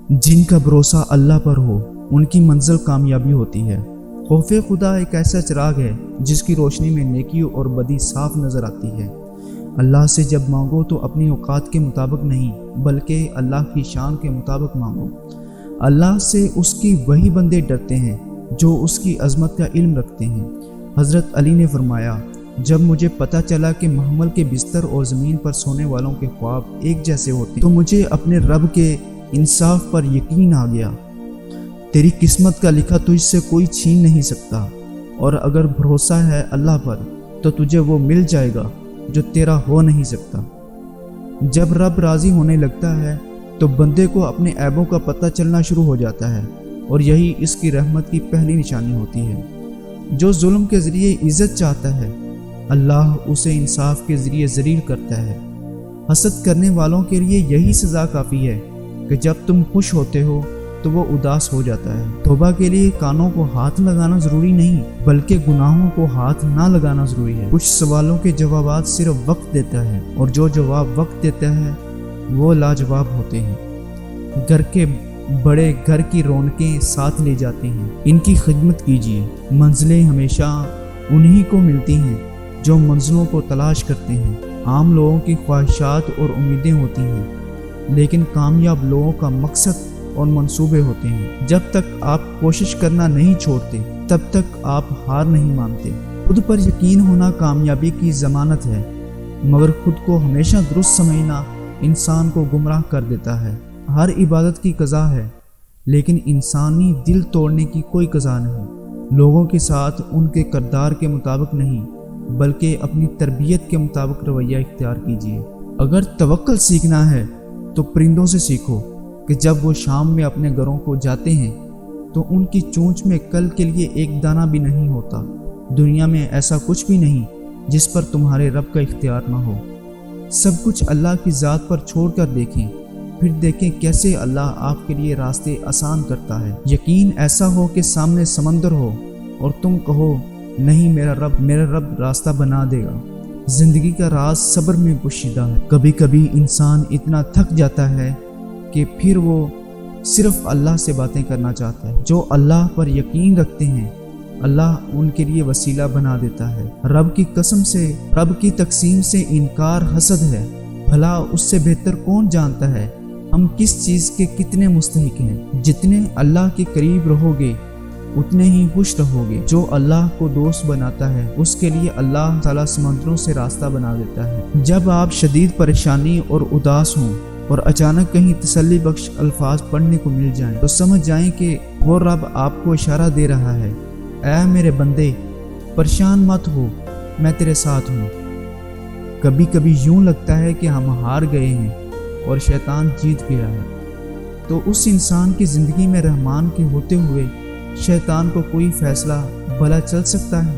जिनका भरोसा अल्लाह पर हो उनकी मंजिल कामयाबी होती है। खौफ खुदा एक ऐसा चिराग है जिसकी रोशनी में नेकी और बदी साफ नज़र आती है। अल्लाह से जब मांगो तो अपनी औकात के मुताबिक नहीं बल्कि अल्लाह की शान के मुताबिक मांगो। अल्लाह से उसकी वही बंदे डरते हैं जो उसकी अज़मत का इल्म रखते हैं। हज़रत अली ने फरमाया, जब मुझे पता चला कि महमल के बिस्तर और ज़मीन पर सोने वालों के ख्वाब एक जैसे होते तो मुझे अपने रब के इंसाफ पर यकीन आ गया। तेरी किस्मत का लिखा तुझसे कोई छीन नहीं सकता, और अगर भरोसा है अल्लाह पर तो तुझे वो मिल जाएगा जो तेरा हो नहीं सकता। जब रब राज़ी होने लगता है तो बंदे को अपने ऐबों का पता चलना शुरू हो जाता है, और यही इसकी रहमत की पहली निशानी होती है। जो जुल्म के ज़रिए इज़्ज़त चाहता है अल्लाह उसे इंसाफ के ज़रिए ज़लील करता है। हसद करने वालों के लिए यही सज़ा काफ़ी है कि जब तुम खुश होते हो तो वो उदास हो जाता है। तौबा के लिए कानों को हाथ लगाना ज़रूरी नहीं बल्कि गुनाहों को हाथ ना लगाना ज़रूरी है। कुछ सवालों के जवाबात सिर्फ वक्त देता है, और जो जवाब वक्त देता है वो लाजवाब होते हैं। घर के बड़े घर की रौनकें साथ ले जाते हैं, इनकी खिदमत कीजिए। मंजिलें हमेशा उन्हीं को मिलती हैं जो मंजिलों को तलाश करते हैं। आम लोगों की ख्वाहिशात और उम्मीदें होती हैं, लेकिन कामयाब लोगों का मकसद और मंसूबे होते हैं। जब तक आप कोशिश करना नहीं छोड़ते तब तक आप हार नहीं मानते। खुद पर यकीन होना कामयाबी की ज़मानत है, मगर खुद को हमेशा दुरुस्त समझना इंसान को गुमराह कर देता है। हर इबादत की क़ज़ा है, लेकिन इंसानी दिल तोड़ने की कोई क़ज़ा नहीं। लोगों के साथ उनके किरदार के मुताबिक नहीं बल्कि अपनी तरबियत के मुताबिक रवैया इख्तियार कीजिए। अगर तवक्कुल सीखना है तो परिंदों से सीखो कि जब वो शाम में अपने घरों को जाते हैं तो उनकी चोंच में कल के लिए एक दाना भी नहीं होता। दुनिया में ऐसा कुछ भी नहीं जिस पर तुम्हारे रब का इख्तियार ना हो। सब कुछ अल्लाह की ज़ात पर छोड़ कर देखें, फिर देखें कैसे अल्लाह आपके लिए रास्ते आसान करता है। यकीन ऐसा हो कि सामने समंदर हो और तुम कहो, नहीं मेरा रब रास्ता बना देगा। ज़िंदगी का राज सब्र में पोशीदा है। कभी कभी इंसान इतना थक जाता है कि फिर वो सिर्फ अल्लाह से बातें करना चाहता है। जो अल्लाह पर यकीन रखते हैं अल्लाह उनके लिए वसीला बना देता है। रब की कसम से रब की तकसीम से इनकार हसद है। भला उससे बेहतर कौन जानता है हम किस चीज़ के कितने मुस्तहिक हैं। जितने अल्लाह के करीब रहोगे उतने ही खुश रहोगे। जो अल्लाह को दोस्त बनाता है उसके लिए अल्लाह ताला समंदरों से रास्ता बना देता है। जब आप शदीद परेशानी और उदास हों और अचानक कहीं तसल्ली बख्श अल्फाज पढ़ने को मिल जाएं तो समझ जाएं कि वो रब आपको इशारा दे रहा है, ऐ मेरे बंदे परेशान मत हो, मैं तेरे साथ हूँ। कभी कभी यूं लगता है कि हम हार गए हैं और शैतान जीत गया है, तो उस इंसान की ज़िंदगी में रहमान के होते हुए शैतान को कोई फ़ैसला भला चल सकता है?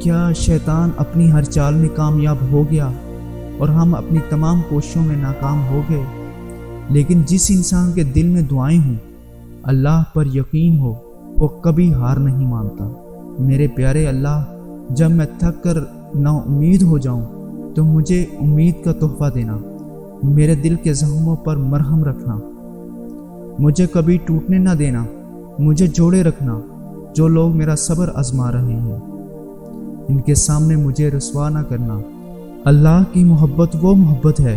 क्या शैतान अपनी हर चाल में कामयाब हो गया और हम अपनी तमाम कोशिशों में नाकाम हो गए? लेकिन जिस इंसान के दिल में दुआएं हों, अल्लाह पर यकीन हो, वो कभी हार नहीं मानता। मेरे प्यारे अल्लाह, जब मैं थक कर नाउम्मीद हो जाऊं तो मुझे उम्मीद का तोहफा देना। मेरे दिल के ज़ख्मों पर मरहम रखना, मुझे कभी टूटने ना देना। मुझे जोड़े रखना। जो लोग मेरा सब्र आजमा रहे हैं इनके सामने मुझे रुसवा ना करना। अल्लाह की मोहब्बत वो मोहब्बत है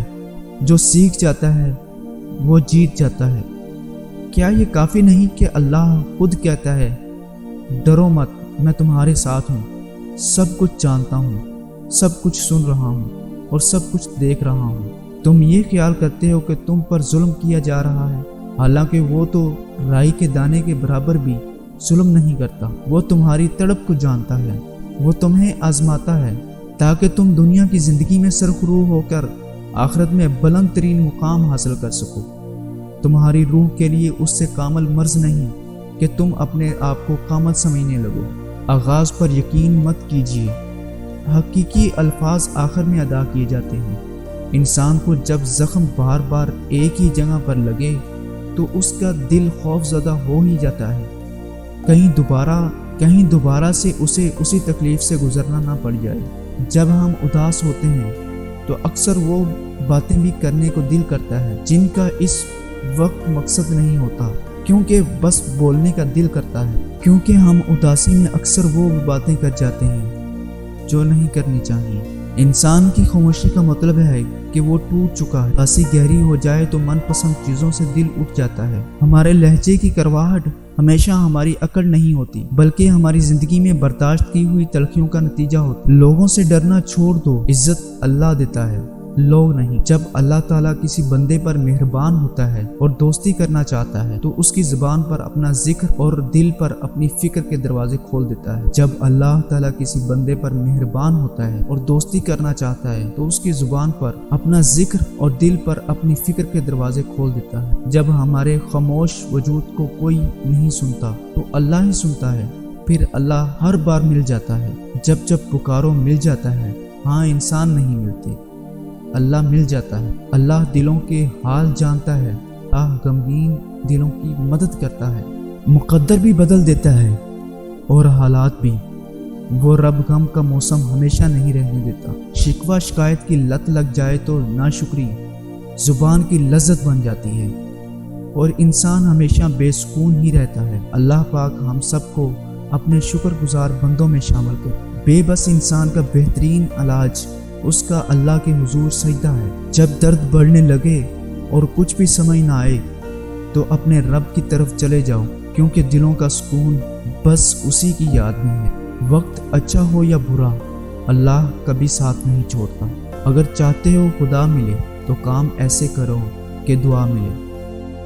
जो सीख जाता है वो जीत जाता है। क्या ये काफ़ी नहीं कि अल्लाह खुद कहता है, डरो मत, मैं तुम्हारे साथ हूँ, सब कुछ जानता हूँ, सब कुछ सुन रहा हूँ और सब कुछ देख रहा हूँ। तुम ये ख्याल करते हो कि तुम पर जुल्म किया जा रहा है, हालांकि वो तो राई के दाने के बराबर भी जुल्म नहीं करता। वो तुम्हारी तड़प को जानता है, वो तुम्हें आजमाता है ताकि तुम दुनिया की ज़िंदगी में सरखरू होकर आखिरत में बुलंद तरीन मुकाम हासिल कर सको। तुम्हारी रूह के लिए उससे कामल मर्ज नहीं कि तुम अपने आप को कामल समझने लगो। आगाज़ पर यकीन मत कीजिए, हकीकी अल्फाज आखिर में अदा किए जाते हैं। इंसान को जब ज़ख्म बार बार एक ही जगह पर लगे तो उसका दिल खौफज़दा हो ही जाता है। कहीं दोबारा से उसे उसी तकलीफ़ से गुजरना ना पड़ जाए। जब हम उदास होते हैं तो अक्सर वो बातें भी करने को दिल करता है जिनका इस وقت مقصد نہیں ہوتا، کیونکہ بس بولنے کا دل کرتا ہے، کیونکہ ہم اداسی میں اکثر وہ باتیں کر جاتے ہیں جو نہیں کرنی چاہیے۔ انسان کی خاموشی کا مطلب ہے کہ وہ ٹوٹ چکا ہے۔ ہنسی گہری ہو جائے تو من پسند چیزوں سے دل اٹھ جاتا ہے۔ ہمارے لہجے کی کرواہٹ ہمیشہ ہماری عقل نہیں ہوتی، بلکہ ہماری زندگی میں برداشت کی ہوئی تلخیوں کا نتیجہ ہوتا ہے۔ لوگوں سے ڈرنا چھوڑ دو، عزت اللہ دیتا ہے، لوگ نہیں۔ جب اللہ تعالیٰ کسی بندے پر مہربان ہوتا ہے اور دوستی کرنا چاہتا ہے تو اس کی زبان پر اپنا ذکر اور دل پر اپنی فکر کے دروازے کھول دیتا ہے۔ جب اللہ تعالیٰ کسی بندے پر مہربان ہوتا ہے اور دوستی کرنا چاہتا ہے تو اس کی زبان پر اپنا ذکر اور دل پر اپنی فکر کے دروازے کھول دیتا ہے۔ جب ہمارے خاموش وجود کو کوئی نہیں سنتا تو اللہ ہی سنتا ہے، پھر اللہ ہر بار مل جاتا ہے۔ جب پکارو مل جاتا ہے، ہاں انسان نہیں ملتے، اللہ مل جاتا ہے۔ اللہ دلوں کے حال جانتا ہے، غمگین دلوں کی مدد کرتا ہے۔ مقدر بھی بدل دیتا ہے اور حالات بھی۔ وہ رب غم کا موسم ہمیشہ نہیں رہنے دیتا۔ شکوہ شکایت کی لت لگ جائے تو ناشکری زبان کی لذت بن جاتی ہے اور انسان ہمیشہ بے سکون ہی رہتا ہے۔ اللہ پاک ہم سب کو اپنے شکر گزار بندوں میں شامل کرے۔ بے بس انسان کا بہترین علاج اس کا اللہ کے حضور سجدہ ہے۔ جب درد بڑھنے لگے اور کچھ بھی سمجھ نہ آئے تو اپنے رب کی طرف چلے جاؤ، کیونکہ دلوں کا سکون بس اسی کی یاد میں ہے۔ وقت اچھا ہو یا برا، اللہ کبھی ساتھ نہیں چھوڑتا۔ اگر چاہتے ہو خدا ملے تو کام ایسے کرو کہ دعا ملے۔